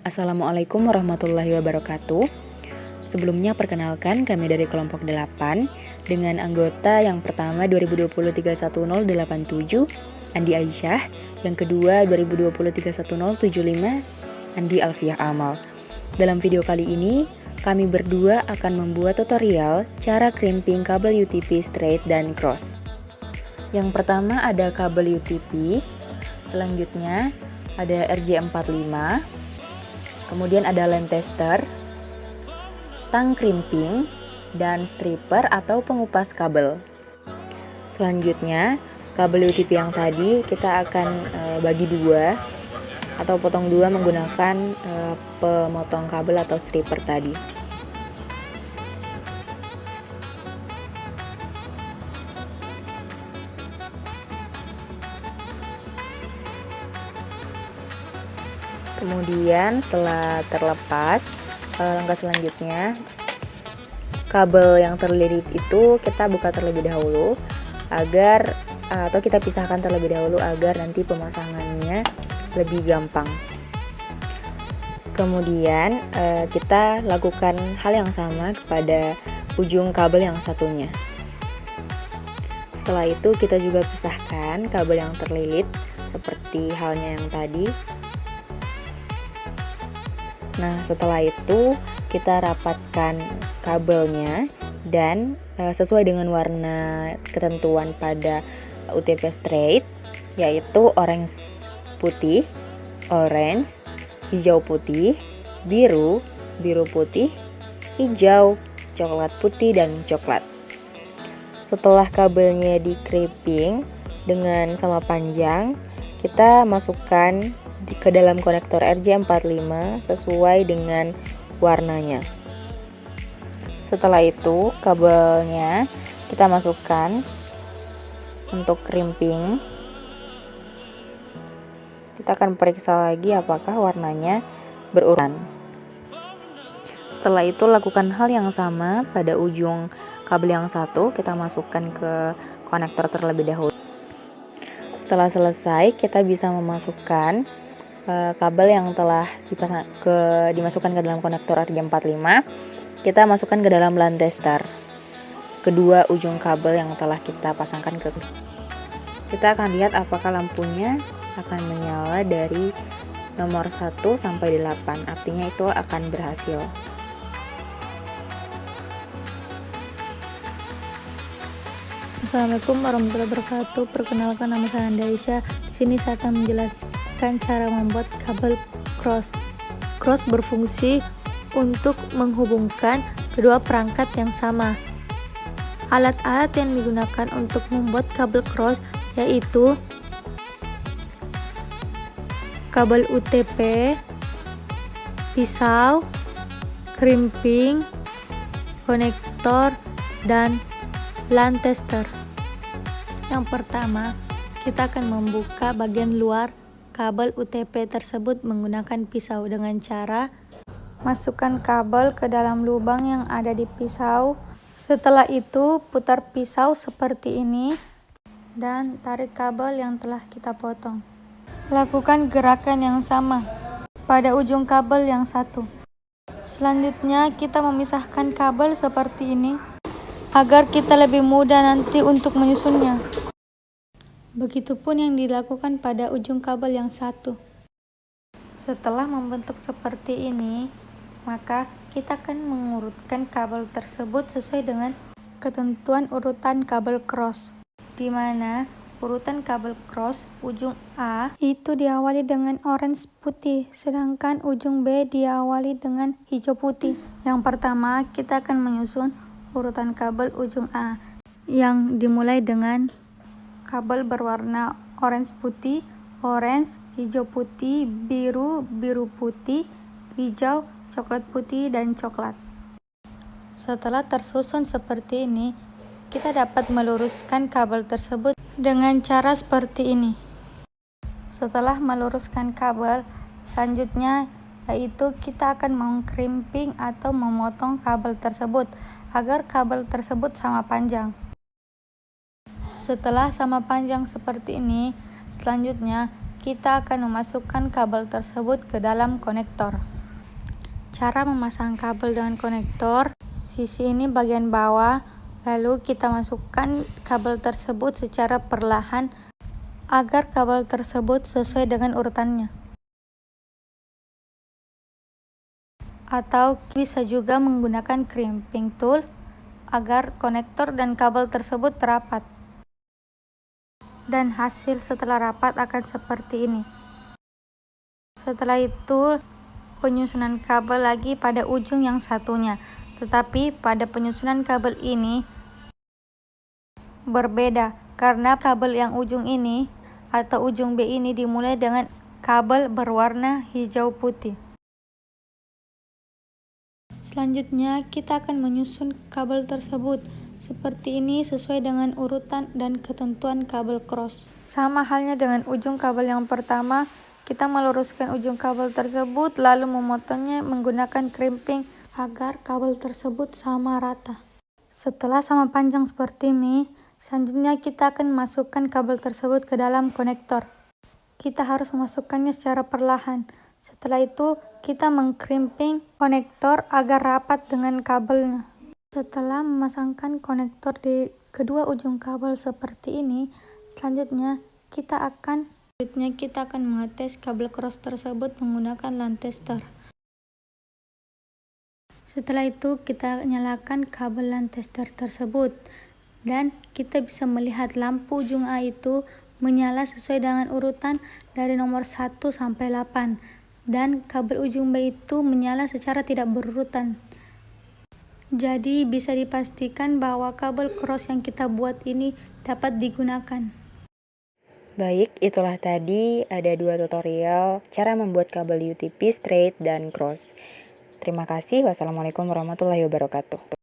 Assalamualaikum warahmatullahi wabarakatuh. Sebelumnya perkenalkan kami dari kelompok 8 dengan anggota yang pertama 2020-31087 Andi Aisyah, yang kedua 2020-31075 Andi Alfiah Amal. Dalam video kali ini kami berdua akan membuat tutorial cara crimping kabel UTP straight dan cross. Yang pertama ada kabel UTP, selanjutnya ada RJ45, kemudian ada line tester, tang crimping, dan stripper atau pengupas kabel. Selanjutnya, kabel UTP yang tadi kita akan bagi dua atau potong dua menggunakan pemotong kabel atau stripper tadi. Kemudian setelah terlepas, langkah selanjutnya kabel yang terlilit itu kita buka terlebih dahulu atau kita pisahkan terlebih dahulu agar nanti pemasangannya lebih gampang. Kemudian kita lakukan hal yang sama kepada ujung kabel yang satunya. Setelah itu kita juga pisahkan kabel yang terlilit seperti halnya yang tadi. Nah, setelah itu kita rapatkan kabelnya dan sesuai dengan warna ketentuan pada UTP straight, yaitu orange putih, orange, hijau putih, biru, biru putih, hijau, coklat putih, dan coklat. Setelah kabelnya di crimping dengan sama panjang, kita masukkan ke dalam konektor RJ45 sesuai dengan warnanya. Setelah itu kabelnya kita masukkan untuk crimping. Kita akan periksa lagi apakah warnanya berurutan. Setelah itu lakukan hal yang sama pada ujung kabel yang satu, kita masukkan ke konektor terlebih dahulu. Setelah selesai, kita bisa memasukkan kabel yang telah dimasukkan ke dalam konektor RJ45, kita masukkan ke dalam line tester kedua ujung kabel yang telah kita pasangkan ke. Kita akan lihat apakah lampunya akan menyala dari nomor 1 sampai 8, artinya itu akan berhasil. Assalamualaikum warahmatullahi wabarakatuh. Perkenalkan, nama saya Andi Aisyah. Di sini saya akan menjelaskan cara membuat kabel cross. Cross berfungsi untuk menghubungkan kedua perangkat yang sama. Alat-alat yang digunakan untuk membuat kabel cross yaitu kabel UTP, pisau, crimping, konektor, dan line tester. Yang pertama, kita akan membuka bagian luar kabel UTP tersebut menggunakan pisau dengan cara masukkan kabel ke dalam lubang yang ada di pisau. Setelah itu, putar pisau seperti ini dan tarik kabel yang telah kita potong. Lakukan gerakan yang sama pada ujung kabel yang satu. Selanjutnya, kita memisahkan kabel seperti ini agar kita lebih mudah nanti untuk menyusunnya. Begitupun yang dilakukan pada ujung kabel yang satu. Setelah membentuk seperti ini, maka kita akan mengurutkan kabel tersebut sesuai dengan ketentuan urutan kabel cross, di mana urutan kabel cross ujung A itu diawali dengan orange putih, sedangkan ujung B diawali dengan hijau putih. Yang pertama, kita akan menyusun urutan kabel ujung A yang dimulai dengan kabel berwarna orange putih, orange, hijau putih, biru, biru putih, hijau, coklat putih, dan coklat. Setelah tersusun seperti ini, kita dapat meluruskan kabel tersebut dengan cara seperti ini. Setelah meluruskan kabel, selanjutnya yaitu kita akan mengcrimping atau memotong kabel tersebut agar kabel tersebut sama panjang. Setelah sama panjang seperti ini, selanjutnya kita akan memasukkan kabel tersebut ke dalam konektor. cara memasang kabel dengan konektor. Sisi ini bagian bawah, lalu kita masukkan kabel tersebut secara perlahan agar kabel tersebut sesuai dengan urutannya. Atau bisa juga menggunakan crimping tool agar konektor dan kabel tersebut rapat. Dan hasil setelah rapat akan seperti ini. Setelah itu, penyusunan kabel lagi pada ujung yang satunya. Tetapi pada penyusunan kabel ini berbeda karena kabel yang ujung ini atau ujung B ini dimulai dengan kabel berwarna hijau putih. Selanjutnya, kita akan menyusun kabel tersebut seperti ini sesuai dengan urutan dan ketentuan kabel cross. Sama halnya dengan ujung kabel yang pertama, kita meluruskan ujung kabel tersebut lalu memotongnya menggunakan crimping agar kabel tersebut sama rata. Setelah sama panjang seperti ini, selanjutnya kita akan masukkan kabel tersebut ke dalam konektor. Kita harus memasukkannya secara perlahan. Setelah itu, kita mengkrimping konektor agar rapat dengan kabelnya. Setelah memasangkan konektor di kedua ujung kabel seperti ini, selanjutnya kita akan mengetes kabel cross tersebut menggunakan line tester. Setelah itu, kita nyalakan kabel line tester tersebut dan kita bisa melihat lampu ujung A itu menyala sesuai dengan urutan dari nomor 1 sampai 8 dan kabel ujung B itu menyala secara tidak berurutan. Jadi bisa dipastikan bahwa kabel cross yang kita buat ini dapat digunakan. Baik, itulah tadi ada 2 tutorial cara membuat kabel UTP straight dan cross. Terima kasih. Wassalamualaikum warahmatullahi wabarakatuh.